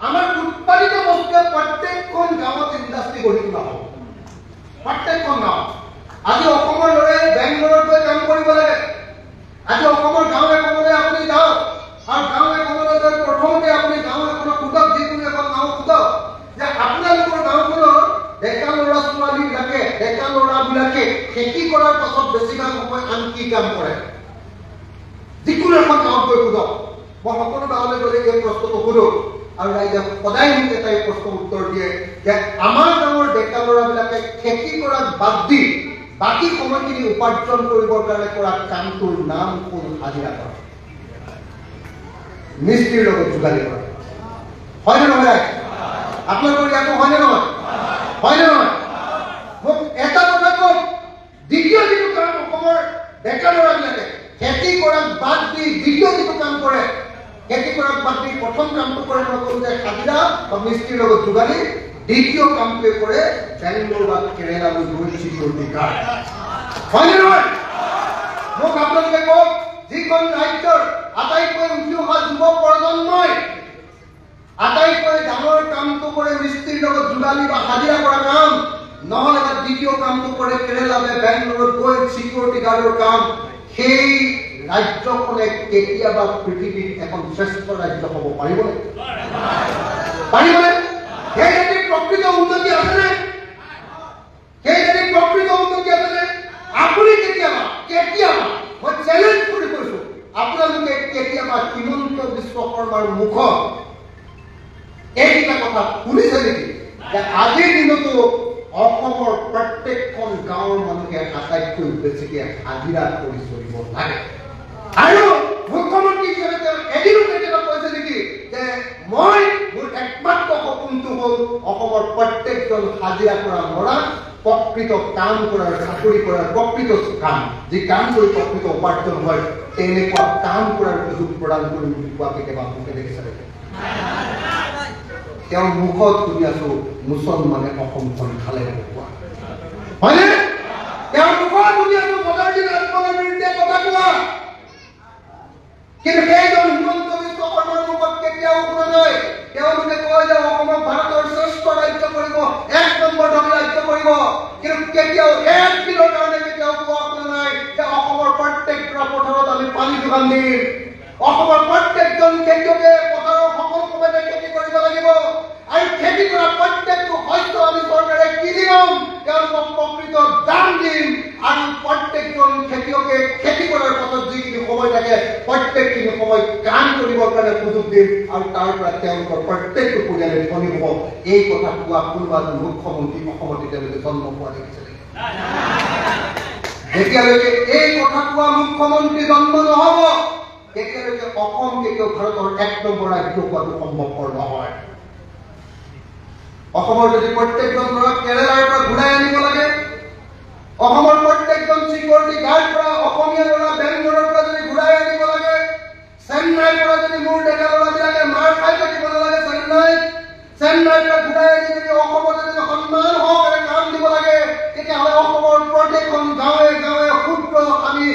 আমাৰ উৎপাদিত বস্তুৱে প্ৰত্যেকখন গাঁৱত ইণ্ডাষ্ট্ৰী গঢ়ি তোলা হ'ব। প্ৰত্যেকখন গাঁও আজি অসমৰ ল'ৰাই বেংগলোৰত গৈ কাম কৰিব লাগে। আজি অসমৰ গাঁও এখনলৈ আপুনি যাওক আৰু গাঁও এখনলৈ গৈ প্ৰথমতে আপুনি গাঁও এখনক সোধক, যিকোনো এখন গাঁও সোধক যে আপোনালোকৰ গাঁওখনৰ ডেকা ল'ৰা ছোৱালীবিলাকে ডেকা ল'ৰাবিলাকে খেতি কৰাৰ পাছত বেছিভাগ সময় আন কি কাম কৰে? যিকোনো এখন গাঁৱত গৈ সোধক। মই সকলো গাঁৱলৈ গ'লে এই প্ৰশ্নটো সোধো আৰু ৰাইজে সদায় মোক এটাই প্ৰশ্ন উত্তৰ দিয়ে যে আমাৰ গাঁৱৰ ডেকা ল'ৰাবিলাকে খেতি কৰাক বাদ দি বাকী সময়খিনি উপাৰ্জন কৰিবৰ কাৰণে কৰা কামটোৰ নাম হ'ল হাজিৰা কৰা, মিস্ত্ৰীৰ লগত যোগালী কৰা। হয়নে নহয়? আপোনালোকৰ ইয়াতো হয়নে নহয়? হয়নে নহয়? মোক এটা কথা কওক, দ্বিতীয় যিটো কাম অসমৰ ডেকা ল'ৰাবিলাকে খেতি কৰাক বাদ দি দ্বিতীয় যিটো কাম কৰে, খেতি কৰাক বাদ দি প্ৰথম কামটো কৰে মই ক'লো যে হাজিৰা বা মিস্ত্ৰীৰ লগত যোগালী, দ্বিতীয় কামটোৱে কৰে বেংগলোৰ বা কেৰেলালৈ গৈ চিকিউৰিটি গাৰ্ড। হয়নে নহয়? মোক আপোনালোকে কওক, যিখন ৰাজ্যৰ আটাইতকৈ উঠি অহা যুৱ প্ৰজন্মই আটাইতকৈ ডাঙৰ কামটো কৰে মিস্ত্ৰীৰ লগত যোগালী বা হাজিৰা কৰা কাম, নহ'লে বা দ্বিতীয় কামটো কৰে কেৰেলা বা বেংগলোৰত গৈ চিকিউৰিটি গাৰ্ডৰ কাম, সেই ৰাজ্যখনে কেতিয়াবা পৃথিৱীত এখন শ্ৰেষ্ঠ ৰাজ্য হ'ব পাৰিবনে? পাৰিবনে? সেই জাতিৰ প্ৰকৃত উন্নতি আছেনে? সেই জাতিৰ প্ৰকৃত উন্নতি আছেনে? আপুনি কেতিয়াবা মই চেলেঞ্জ কৰি কৈছো, আপোনালোকে কেতিয়াবা হিমন্ত বিশ্ব শৰ্মাৰ মুখত এইকেইটা কথা শুনিছে নেকি যে আজিৰ দিনতো অসমৰ প্ৰত্যেকখন গাঁৱৰ মানুহে আটাইতকৈ বেছিকে হাজিৰা কৰি চলিব লাগে? আৰু মুখ্যমন্ত্ৰী হিচাপে তেওঁ এদিনো কেতিয়াবা কৈছে নেকি যে মই মোৰ একমাত্ৰ সপোনটো হ'ল অসমৰ প্ৰত্যেকজন হাজিৰা কৰা ল'ৰা প্ৰকৃত কাম কৰাৰ, চাকৰি কৰাৰ, প্ৰকৃত কাম যি কাম কৰি প্ৰকৃত উপাৰ্জন হয় তেনেকুৱা কাম কৰাৰ সুযোগ প্ৰদান কৰি বুলি কোৱা কেতিয়াবা আপোনালোকে দেখিছে? তেওঁৰ মুখত শুনি আছো মুছলমানে অসমখন খালে কোৱা, হয়নে? তেওঁৰ মুখত শুনি আছো বদৰুদ্দিন আজমলৰ বিৰুদ্ধে কথা কোৱা, কিন্তু সেইজন হিমন্ত বিশ্ব শৰ্মাৰ মুখত কেতিয়াও শুনা নাই। তেওঁলোকে কয় যে অসমক ভাৰতৰ শ্ৰেষ্ঠ ৰাজ্য কৰিব, ১ নম্বৰ ধনী ৰাজ্য কৰিব, কিন্তু কেতিয়াও এক দিনৰ কাৰণে কেতিয়াও কোৱা শুনা নাই যে অসমৰ প্ৰত্যেকটা পথাৰত আমি পানী যোগান দিম, অসমৰ প্ৰত্যেকজন খেতিয়কে পথাৰৰ সকলো সময়তে খেতি কৰিব লাগিব আৰু খেতি কৰা প্ৰত্যেকটো শস্য আমি চৰকাৰে কিনি ল'ম, তেওঁলোকক প্ৰকৃত দাম দিম আৰু প্ৰত্যেকজন খেতিয়কে খেতি কৰাৰ পাছত যিখিনি সময় থাকে প্ৰত্যেকখিনি সময় কাম কৰিবৰ কাৰণে সুযোগ দিম আৰু তাৰ পৰা তেওঁলোকৰ প্ৰত্যেকটো পৰিয়ালে ধনী হ'ব। এই কথা কোৱা কোনোবা এজন মুখ্যমন্ত্ৰী অসমত এতিয়ালৈকে জন্ম পোৱা দেখিছে? যেতিয়ালৈকে এই কথা কোৱা মুখ্যমন্ত্ৰী জন্ম নহ'ব তেতিয়ালৈকে অসম কেতিয়াও ভাৰতৰ ১ নম্বৰ ৰাজ্য হোৱাটো সম্ভৱপৰ নহয়। অসমৰ যদি প্ৰত্যেকজন ল'ৰাক কেৰেলাৰ পৰা ঘূৰাই আনিব লাগে, অসমৰ প্ৰত্যেকজন চিকিউৰিটি গাৰ্ড পৰা অসমীয়া ল'ৰা বেংগলোৰৰ পৰা যদি ঘূৰাই আনিব লাগে, চেন্নাইৰ পৰা যদি মোৰ ডেকা ল'ৰাবিলাকে মাৰ খাই থাকিব নালাগে চেন্নাইৰ পৰা ঘূৰাই আনি যদি অসমত যদি সন্মান সহকাৰে কাম দিব লাগে, তেতিয়াহ'লে অসমৰ প্ৰত্যেকখন গাঁৱে গাঁৱে ক্ষুদ্ৰ আমি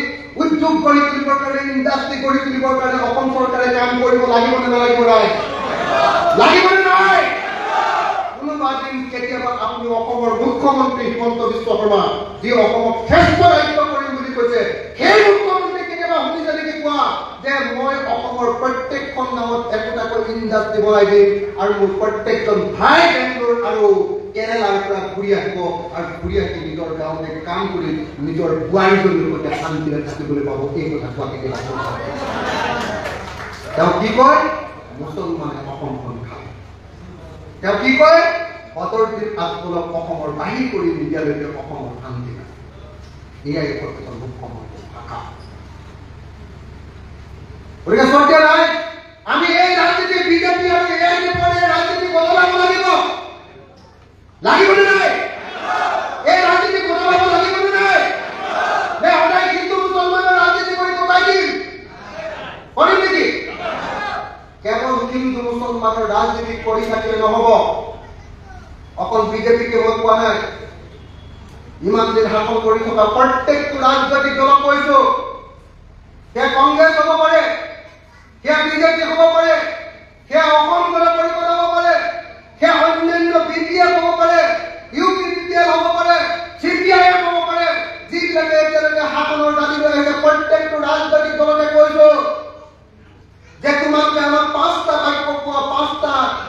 উদ্যোগ গঢ়ি তুলিবৰ কাৰণে, ইণ্ডাষ্ট্ৰী গঢ়ি তুলিবৰ কাৰণে অসম চৰকাৰে কাম কৰিব লাগিব নে নালাগিব? লাগিব নে নাই? কোনোবা দিন কেতিয়াবা আপুনি অসমৰ মুখ্যমন্ত্ৰী হিমন্ত বিশ্ব শৰ্মা যি অসমক শ্ৰেষ্ঠ ৰাজ্য কৰিম বুলি কৈছে, সেই মুখ্যমন্ত্ৰী কেতিয়াবা শুনিছে নেকি কোৱা যে মই অসমৰ প্ৰত্যেকখন গাঁৱত একোটাকৈ ইণ্ডাষ্ট্ৰী বনাই দিম আৰু মোৰ প্ৰত্যেকজন ভাই বেংগলোৰ আৰু কেৰেলাৰ পৰা ঘূৰি আহিব আৰু ঘূৰি আহি নিজৰ গাঁৱতে কাম কৰি নিজৰ বোৱাৰীজনীৰ সৈতে শান্তিৰে থাকিবলৈ পাব? এই কথা কোৱা কেতিয়াবা তেওঁ কি কয়? মুছলমানে অসমখন খায়। তেওঁ কি কয়? বদৰুদ্দিন আজমলক অসমৰ বাহিৰ কৰি নিদিয়ালৈকে অসমৰ শান্তি নাই। এয়াই প্ৰকৃত মুখ্যমন্ত্ৰীৰ ভাষা। গতিকে চৰকাৰ নাই, আমি এই ৰাজনীতি বিজেপি আৰু এআইডিএফৰ ৰাজনীতি বদলাব লাগিব। লাগিবনে নাই? এই ৰাজনীতি বদলাব লাগিবনে নাই? নে সদায় হিন্দু মুছলমানৰ ৰাজনীতি কৰি কটাই দিম? কৰিম নেকি? কেৱল হিন্দু মুছলমানৰ ৰাজনীতি কৰি থাকিলে নহ'ব। অকল বিজেপিকে মই কোৱা নাই, ইমান দিন শাসন কৰি থকা প্ৰত্যেকটো ৰাজনৈতিক দলক কৈছো, সেয়া কংগ্ৰেছ হ'ব পাৰে, সেয়া বিজেপি হ'ব পাৰে, সেয়া অসম গণ পৰিষদ হ'ব পাৰে,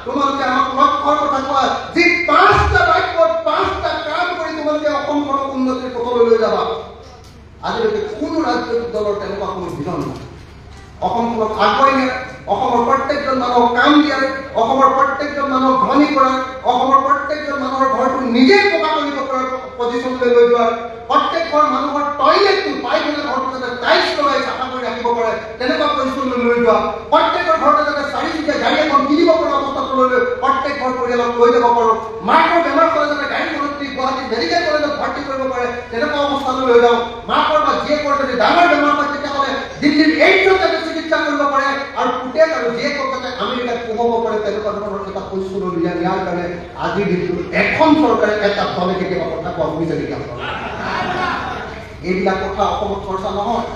তোমালোকে আমাক লক্ষ্যৰ কথা কোৱা যি 5টা বাক্যত 5টা কাম কৰি তোমালোকে অসমখনক উন্নতিৰ পথলৈ লৈ যাবা আজিলৈকে কোনো ৰাজনৈতিক দলৰ তেনেকুৱা কোনো বিজন নাই অসমখনক আগুৱাই নিয়া অসমৰ প্ৰত্যেকজন মানুহক কাম দিয়াৰ অসমৰ প্ৰত্যেকজন মানুহক ধনী কৰাৰ অসমৰ প্ৰত্যেকজন মানুহৰ ঘৰটো নিজে পকা কৰিব পৰাৰ পজিশ্যনলৈ লৈ যোৱাৰ প্ৰত্যেক ঘৰ মানুহৰ টয়লেটটো পাইখানা ঘৰটো যাতে টাইলছ লগাই চাফা কৰি ৰাখিব পাৰে তেনেকুৱা পজিশ্যনলৈ লৈ যোৱা প্ৰত্যেকৰ ঘৰতে যাতে 4-চকীয়া গাড়ী এখন কিনিব পৰা অৱস্থালৈ লৈ প্ৰত্যেক ঘৰ পৰিয়ালক লৈ যাব পাৰোঁ মাকৰ বেমাৰ হ'লে যাতে গাড়ীখনত দি গুৱাহাটী মেডিকেল কলেজত ভৰ্তি কৰিব পাৰে তেনেকুৱা অৱস্থালৈ লৈ যাওঁ মাকৰ বা জীয়েকৰ যদি ডাঙৰ বেমাৰ হয় তেতিয়াহ'লে দিল্লীৰ এইমছত যাতে চিকিৎসা কৰিব পাৰে আৰু পুতেক আৰু জীয়েকক যাতে আমেৰিকাত পঢ়াব পাৰে তেনেকুৱা ধৰণৰ এটা পজিশ্যনলৈ লৈ নিয়াৰ কাৰণে আজিৰ দিনটোত এখন চৰকাৰে এটা দলে কেতিয়াবা কথা কোৱা শুনিছে নেকি এইবিলাক কথা অসমত চৰ্চা নহয়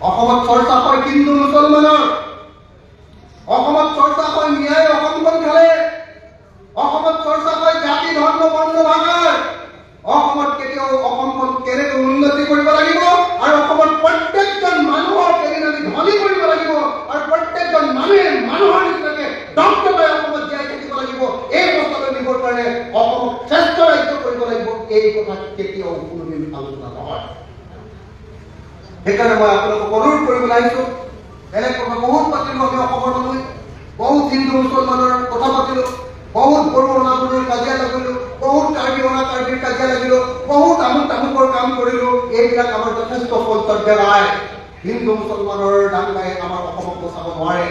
অসমত চৰ্চা হয় হিন্দু মুছলমানৰ অসমত চৰ্চা হয় ন্যায় অসমখন খালে অসমত চৰ্চা হয় জাতি ধৰ্ম বৰ্ণ ভাষাৰ অসমত কেতিয়াও অসমখন কেনেকৈ উন্নতি কৰিব লাগিব আৰু অসমত প্ৰত্যেকজন মানুহৰ কেনেকৈ ধনী কৰিব লাগিব আৰু প্ৰত্যেকজন মানুহে মানুহৰ নিচিনাকে দমদমাই অসমত জীয়াই থাকিব লাগিব এই অৱস্থালৈ নিবৰ কাৰণে অসমক শ্ৰেষ্ঠ ৰাজ্য কৰিব লাগিব এই কথা কেতিয়াও কোনোদিন আলোচনা নহয় সেইকাৰণে মই আপোনালোকক অনুৰোধ কৰিবলৈ আহিছোঁ বেলেগ কথা বহুত পাতিলোঁ আমি অসমৰ মানুহে বহুত হিন্দু মুছলমানৰ কথা পাতিলোঁ বহুত বড়ো অনাবড়োৰ কাজিয়া লাগিলোঁ বহুত কাৰ্বি অনা কাৰ্বিৰ কাজিয়া লাগিলোঁ বহুত আমুকৰ কাম কৰিলোঁ এইবিলাক আমাৰ যথেষ্ট কৰ্তব্য নাই হিন্দু মুছলমানৰ দাঙ্গাই আমাৰ অসমক বচাব নোৱাৰে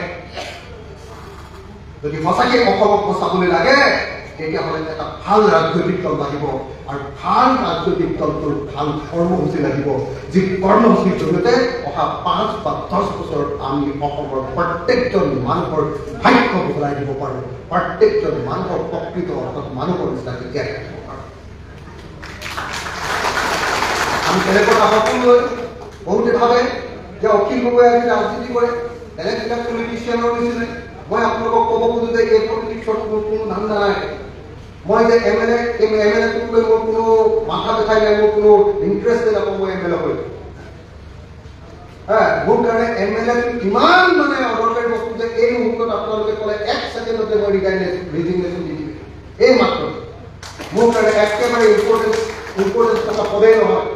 যদি সঁচাকৈ অসমক বচাবলৈ লাগে তেতিয়াহ'লে এটা ভাল ৰাজনৈতিক দল লাগিব আৰু ভাল ৰাজনৈতিক দলটোৰ ভাল কৰ্মসূচী লাগিব যি কৰ্মসূচীৰ জৰিয়তে অহা 5 বা 10 বছৰত আমি অসমৰ প্ৰত্যেকজন মানুহৰ ভাগ্য বদলাই দিব পাৰোঁ প্ৰত্যেকজন মানুহৰ প্ৰকৃত অৰ্থত মানুহৰ নিচিনাকৈ জীয়াই ৰাখিব পাৰোঁ আমি তেনেকৈ সপোন লৈ বহুতে ভাবে যে অখিল গগৈ আজি ৰাজনীতি কৰে বেলেগ পলিটিচিয়ানৰ নিচিনা মই আপোনালোকক ক'ব খোজো যে এই পলিটিক্সৰ কোনো ধান্দা নাই মই যে এমএলএটোক লৈ মোৰ কোনো মাথা দেখাই নাই মোৰ কোনো ইণ্টাৰেষ্ট নাপাওঁ মই এমএলএ হৈ মোৰ কাৰণে এমএলএটো ইমান মানে অদৰকাৰী বস্তু যে এই মুহূৰ্তত আপোনালোকে ক'লে 1 ছেকেণ্ডতে মই ৰিজিগনেশ্যন দি দিম এই মাত্ৰ মোৰ কাৰণে একেবাৰে ইম্পৰ্টেঞ্চ থকা পদেই নহয়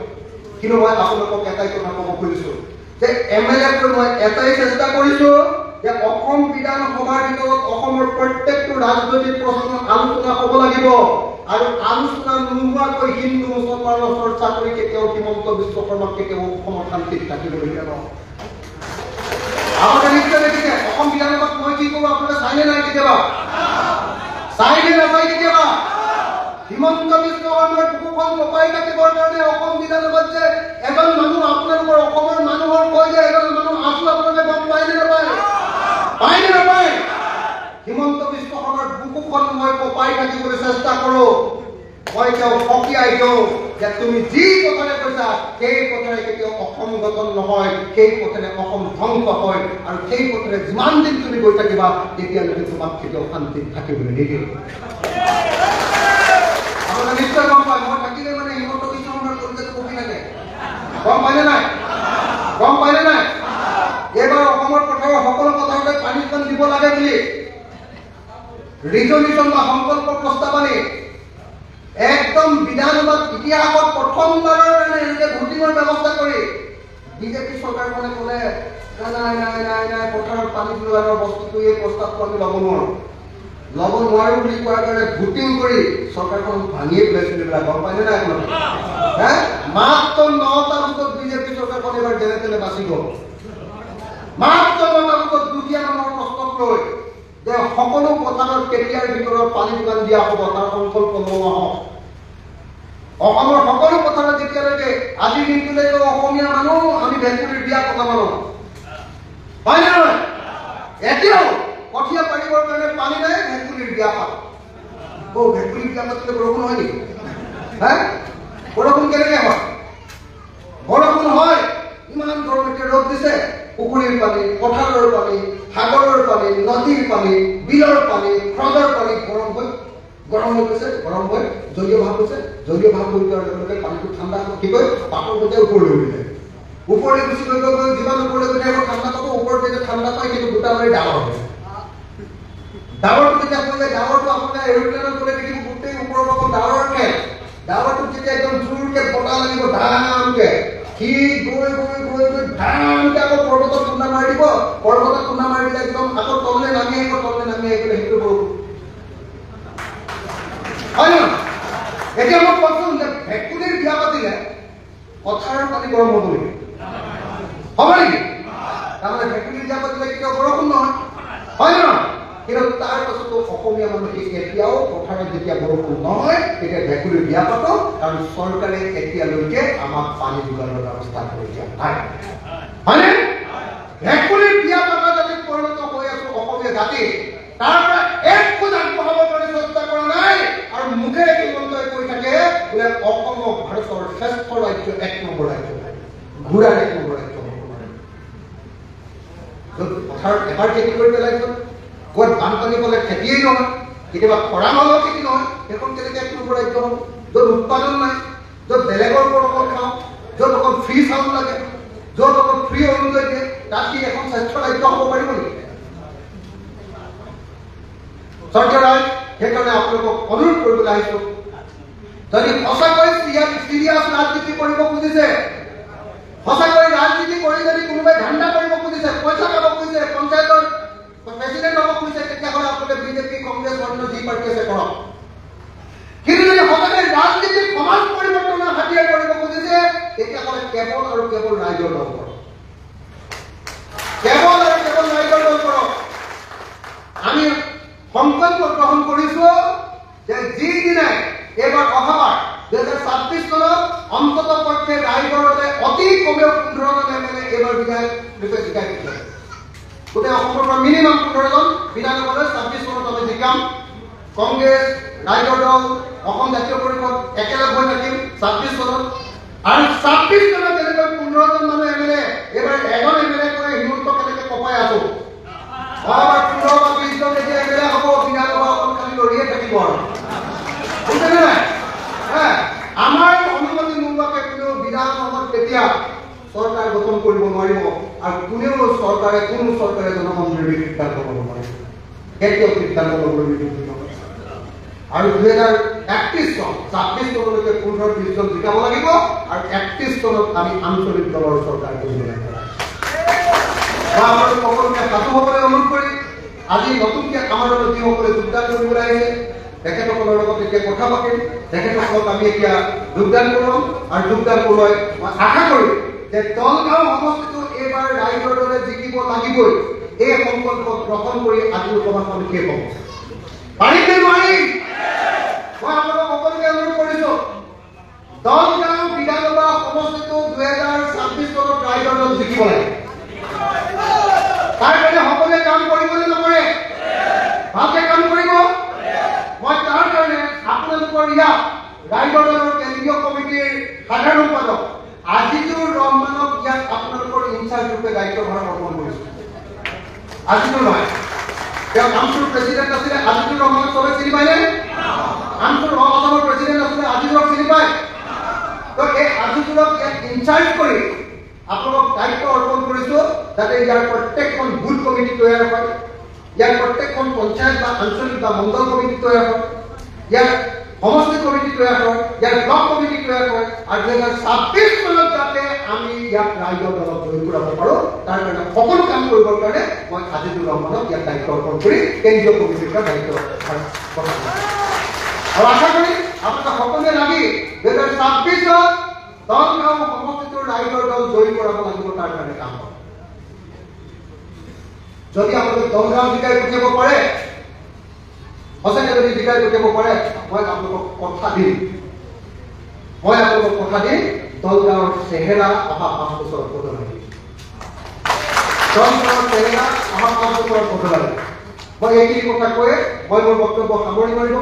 কিন্তু মই আপোনালোকক এটাই কথা ক'ব খুজিছোঁ যে এমএলএটো মই এটাই চেষ্টা কৰিছোঁ যে অসম বিধানসভাৰ ভিতৰত অসমৰ প্ৰত্যেকটো ৰাজনৈতিক প্ৰশ্ন আলোচনা হ'ব লাগিব আৰু আলোচনা নোহোৱাকৈ হিন্দু মুছলমানৰ চৰ্চা কৰি কেতিয়াও হিমন্ত বিশ্ব শৰ্মাক কেতিয়াও অসমৰ শান্তিত থাকিবলৈ দিয়া নহয় আপোনালোকে নিশ্চয় দেখিছে অসম বিধানসভাত মই কি কৰোঁ আপোনালোকে চাইনে নাই কেতিয়াবা চাইনে নাচাই কেতিয়াবা হিমন্ত বিশ্ব শৰ্মাৰ বুকুখন লপাই কাটিবৰ কাৰণে অসম বিধানসভাত যে এজন মানুহ আপোনালোকৰ অসমৰ মানুহৰ কয় যে এজন মানুহ আছো আপোনালোকে গম পায়নে নাপায় পায়নে নাপায় হিমন্ত বিশ্ব শৰ্মাৰ বুকুখন মই কপাই কাটিবলৈ চেষ্টা কৰোঁ মই তেওঁক সকীয়াই দিওঁ যে তুমি যি কথাৰে কৈছা সেই কথাৰে কেতিয়াও অসম গঠন নহয় সেই কথাৰে অসম ধ্বংস হয় আৰু সেই কথাৰে যিমান দিন তুমি গৈ থাকিবা তেতিয়ালৈকে তোমাক কেতিয়াও শান্তিত থাকিবলৈ নিদিয়ে আপোনালোকে নিশ্চয় গম পায় মই থাকিলে মানে হিমন্ত বিশ্ব শৰ্মাৰ কবিতাটো পঢ়ি থাকে গম পায়নে নাই এইবাৰ অসমৰ পথাৰৰ সকলো পথাৰতে পানী দিব লাগে বুলি ৰিজলিউশ্যন বা সংকল্প প্ৰস্তাৱ আনি একদম বিধানসভাত ইতিহাসত প্ৰথমবাৰৰ কাৰণে এনেকৈ ভোটিঙৰ ব্যৱস্থা কৰি বিজেপি চৰকাৰখনে ক'লে নাই পথাৰত পানী যোগানৰ বস্তুটো এই প্ৰস্তাৱটো আমি ল'ব নোৱাৰোঁ বুলি কোৱাৰ কাৰণে ভোটিং কৰি চৰকাৰখন ভাঙিয়ে পেলাইছিল এইবিলাক গম পায়নে নাই আপোনালোকে মাত্ৰ 9টা ভিতৰত বিজেপি চৰকাৰখন এবাৰ যেনে তেনে বাচি গ'ল মাত্ৰ 9টা ভিতৰত দুখীয়া মানুহৰ প্ৰশ্নক লৈ যে সকলো পথাৰত কেতিয়াৰ ভিতৰত পানী যোগান দিয়া হ'ব তাৰ সংকল্প লোৱা হওক অসমৰ সকলো পথাৰত যেতিয়ালৈকে আজিৰ দিনটোলৈকে অসমীয়া মানুহ আমি ভেকুলীৰ বিয়া কথা মানো হয়নে নহয় এতিয়াও কঠীয়া পাৰিবৰ কাৰণে পানী নাই ভেকুলীৰ বিয়া পাত ভেকুলীৰ বিয়া পাতিলে বৰষুণ হয় নেকি বৰষুণ কেনেকৈ হয় বৰষুণ হয় ইমান গৰমতে ৰ'দ দিছে পুখুৰীৰ পানী পথাৰৰ পানী সাগৰৰ পানী নদীৰ পানী বিলৰ পানী হ্ৰদৰ পানী গৰম হৈ গৈছে গৰম হৈ জলীয় ভাৱ হৈছে জলীয় ভাৱ হৈ যোৱাৰ লগে লগে পানীটো ঠাণ্ডা কি কয় পাতৰ মতে ওপৰলৈ উঠি যায় ওপৰলৈ গুচি গৈ যিমান ওপৰলৈ গৈ থাকিব ঠাণ্ডা পাব ওপৰত যেতিয়া ঠাণ্ডা পায় সেইটো গোটা মাৰি ডাঙৰ হয় ডাৱৰটো যেতিয়া পৰি যায়, ডাৱৰটো আপোনাৰ এৰোপ্লেনত গ'লে দেখিব গোটেই ওপৰত অকল ডাৱৰ খেল। ডাৱৰটোত যেতিয়া একদম জোৰকে বতাহ লাগিব ধামকে, সি গৈ গৈ গৈ গৈ ধামকে আকৌ পৰ্বতত খুন্দা মাৰি দিব। পৰ্বতত খুন্দা মাৰি দিলে একদম আকৌ তললৈ নামি আহিব, তললৈ নামি আহিলে সেইটো বৰষুণ। হয় নহয়? এতিয়া মই কৈছো যে ভেকুলীৰ বিয়া পাতিলে পথাৰৰ পানী গৰম হ'ব নেকি? হ'ব নেকি? তাৰমানে ভেকুলীৰ বিয়া পাতিলে কেতিয়াও বৰষুণ নহয়, হয় নহয়? কিন্তু তাৰ পাছতো অসমীয়া মানুহে এতিয়াও পথাৰত যেতিয়া বৰষুণ নহয় তেতিয়া ভেকুলীৰ বিয়া পাতক, কাৰণ চৰকাৰে এতিয়ালৈকে আমাক পানী যোগানৰ ব্যৱস্থা কৰি দিয়া নাই। হয়নে? ভেকুলীৰ বিয়া পতা জাতিত পৰিণত হৈ আছো অসমীয়া জাতি, তাৰ পৰা এক খোজ আগবঢ়াবৰ কাৰণে চেষ্টা কৰা নাই। আৰু মুখেৰে কি মন্তব্য কৰি থাকে বোলে অসম ভাৰতৰ শ্ৰেষ্ঠ ৰাজ্য, 1 নম্বৰ ৰাজ্য, ঘূৰাৰ 1 নম্বৰ ৰাজ্য। পথাৰত এবাৰ খেতি কৰি পেলাইছ, ক'ত বানপানী হ'লে খেতিয়েই নহয়, কেতিয়াবা খৰাং হ'লেও খেতি নহয়, সেইখন কেনেকৈ 1 নম্বৰ ৰাজ্য হ'ব? য'ত উৎপাদন নাই, য'ত বেলেগৰ পৰা অকল খাওঁ, য'ত অকল ফ্ৰী চাউল লাগে, য'ত অকল ফ্ৰী অৰুণোদয় দিয়ে, তাত কি এখন শ্ৰেষ্ঠ ৰাজ্য হ'ব পাৰিব নেকি? চৰকাৰে সেইকাৰণে আপোনালোকক অনুৰোধ কৰিবলৈ আহিছো, যদি সঁচাকৈ চিৰিয়াছ ৰাজনীতি কৰিব খুজিছে, সঁচাকৈ ৰাজনীতি কৰি যদি কোনোবাই ধান্দা কৰিব খুজিছে, পইচা পাব খুজিছে, পঞ্চায়তৰ প্ৰেচিডেণ্ট হ'ব খুজিছে, তেতিয়াহ'লে আপোনালোকে বিজেপি, কংগ্ৰেছ, অন্য যি পাৰ্টি আছে কৰক। কিন্তু যদি সঁচাকৈ ৰাজনীতিৰ সমাজ পৰিৱৰ্তনৰ হাতিয়াৰ কৰিব খুজিছে, তেতিয়াহ'লে কেৱল আৰু কেৱল ৰাইজৰ দল কৰক, কেৱল আৰু কেৱল ৰাইজৰ দল কৰক। আমি সংকল্প গ্ৰহণ কৰিছো যে যিদিনাই এইবাৰ অহাবাৰ 2026 চনত অন্তত পক্ষে ৰাইজৰ বাবে অতি কমেও 15 জন এমএলএ এইবাৰ বিধায়ক ৰূপে জিকাই দিছে। গোটেই অসমৰ পৰা মিনিমাম 15 জন বিধায়কলৈ 26 চনত আমি জিকাম। কংগ্ৰেছ, ৰাইজৰ দল, অসম জাতীয় পৰিষদ একেলগ হৈ থাকিম 26 চনত। আৰু 26 চনত যেনেকৈ 15 জন মানুহ এমএলএ, এইবাৰ এজন এমএলএ কৰি হিমন্ত কেনেকৈ কপাই আছো, অহাবাৰ 15 বা 20 জন যেতিয়া এমএলএ হ'ব, বিধানসভা অকল খালি লৰিয়ে থাকিব আৰু। বুজিছেনে নাই? আমাৰ অনুমতি নোলোৱাকৈ কোনেও বিধানসভাত তেতিয়া চৰকাৰ গঠন কৰিব নোৱাৰিব, আৰু কোনো চৰকাৰে জনমন্দিৰ সিদ্ধান্ত ল'ব নোৱাৰিব, কেতিয়াও সিদ্ধান্ত ল'বলৈ নিদিব। আৰু 2031 চন 26 চনলৈকে 15-20 জন জিকাব লাগিব, আৰু 31 চনত আমি আঞ্চলিক দলৰ চৰকাৰ কৰিব লাগিব। আপোনালোক সকলোকে সাজু হ'বলৈ অনুৰোধ কৰি আজি নতুনকৈ আমাৰ লগত যিসকলে যোগদান কৰিবলৈ আহিছে তেখেতসকলৰ লগত এতিয়া কথা পাতিম, তেখেতসকলক আমি এতিয়া যোগদান কৰোঁ। আৰু যোগদান কৰোৱাই মই আশা কৰোঁ যে দলগাঁও সমষ্টিটো এইবাৰ ৰাইজৰ দলে জিকিব লাগিবই, এই সংকল্প গ্ৰহণ কৰি আজিৰ সভাখন শেষ হ'ব। পাৰিম নে নোৱাৰিম? মই আপোনালোক সকলোকে অনুৰোধ কৰিছো, দলগাঁও বিধানসভা সমষ্টিটো 2026 চনত ৰাইজৰ দল জিকিব লাগে। তাৰ কাৰণে সকলোৱে কাম কৰিবনে নকৰে? ভালকে কাম কৰিব। মই তাৰ কাৰণে আপোনালোকৰ ইয়াত ৰাইজৰ দলৰ কেন্দ্ৰীয় কমিটিৰ সাধাৰণ সম্পাদক আজিজুৰ ৰহমানক ইয়াত আপোনালোকৰ ইনচাৰ্জ ৰূপে দায়িত্বভাৰ অৰ্পণ কৰিছো। আজিজুৰ নহয়, তেওঁ আমচুৰ প্ৰেচিডেণ্ট আছিলে। আজিজুৰ ৰহমানক চবে চিনি পায়নে? আমচুৰ অসমৰ প্ৰেচিডেণ্ট আছিলে, আজিজুৰক চিনি পায়? তো এই আজিজুৰক ইয়াত ইনচাৰ্জ কৰি আপোনালোক দায়িত্ব অৰ্পণ কৰিছো, যাতে ইয়াৰ প্ৰত্যেকখন বুথ কমিটি তৈয়াৰ হয়, ইয়াৰ প্ৰত্যেকখন পঞ্চায়ত বা আঞ্চলিক বা মণ্ডল কমিটি তৈয়াৰ হয়, ইয়াৰ সমষ্টি কমিটি তৈয়াৰ হয়, ইয়াৰ ব্লক কমিটি তৈয়াৰ হয়, আৰু 2026 চনত যাতে আমি ইয়াত ৰাইজৰ দলত জয়ী কৰাব পাৰোঁ, তাৰ কাৰণে সকলো কাম কৰিবৰ কাৰণে মই আজিজুৰ ৰহমানক ইয়াত দায়িত্ব অৰ্পণ কৰি কেন্দ্ৰীয় কমিটিৰ পৰা দায়িত্ব প্ৰদান কৰিছোঁ। আৰু আশা কৰি আপোনালোকে সকলোৱে লাগি 2026 দলগাঁও সমষ্টিটোৰ ৰাইজৰ দল জয়ী কৰাব লাগিব, তাৰ কাৰণে কাম কৰক। যদি আপোনালোকে দলগাঁও জিকাই পঠিয়াব পাৰে, সঁচাকৈ যদি জিকাই পঠিয়াব পাৰে, মই আপোনালোকক কথা দিম, দলগাঁৱৰ চেহেৰা অহা 5 বছৰত বদলাই দিম। দলগাঁৱৰ চেহেৰা অহা 5 বছৰত বদলাই দিম। মই এইখিনি কথা কৈয়ে মই মোৰ বক্তব্য সামৰণি মাৰিব